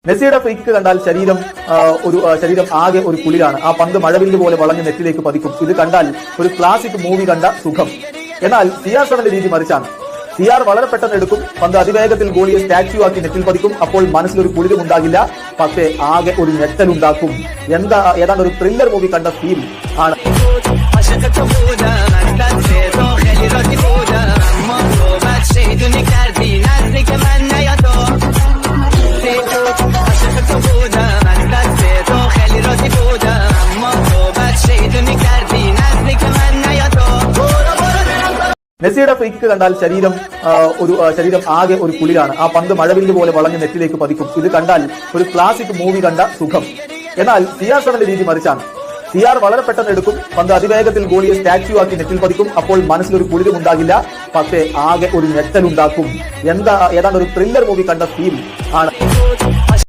മെസ്സിയുടെ ഫ്രീക്ക് കണ്ടാൽ ശരീരം ആകെ ഒരു കുളിരാണ്. ആ പന്ത് മഴവില്ല് പോലെ വളഞ്ഞ് നെറ്റിലേക്ക് പതിക്കും. ഇത് കണ്ടാൽ ഒരു ക്ലാസിക് മൂവി കണ്ട സുഖം. എന്നാൽ CR7 രീതി മറിച്ചാണ്. CR വളരെ പെട്ടെന്ന് എടുക്കും, പന്ത് അതിവേഗത്തിൽ ഗോളിയെ സ്റ്റാച്യു ആക്കി നെറ്റിൽ പതിക്കും. അപ്പോൾ മനസ്സിലൊരു കുളിരും ഉണ്ടാകില്ല, പക്ഷേ ആകെ ഒരു ഞെട്ടലുണ്ടാക്കും. ഏതാണ്ട് ഒരു ത്രില്ലർ മൂവി കണ്ട ഫീൽ ആണ്. മെസ്സിയുടെ ഫ്രീക്ക് കണ്ടാൽ ശരീരം ആകെ ഒരു കുളിരാണ്. ആ പന്ത് മഴവില്ല് പോലെ വളഞ്ഞ് നെറ്റിലേക്ക് പതിക്കും. ഇത് കണ്ടാൽ ഒരു ക്ലാസിക് മൂവി കണ്ട സുഖം. എന്നാൽ CR7 രീതി മറിച്ചാണ്. CR വളരെ പെട്ടെന്ന് എടുക്കും, പന്ത് അതിവേഗത്തിൽ ഗോളിയെ സ്റ്റാച്യു ആക്കി നെറ്റിൽ പതിക്കും. അപ്പോൾ മനസ്സിലൊരു കുളിരും ഉണ്ടാകില്ല, പക്ഷേ ആകെ ഒരു ഞെട്ടലുണ്ടാക്കും. ഏതാണ്ട് ഒരു ത്രില്ലർ മൂവി കണ്ട ഫീൽ ആണ്.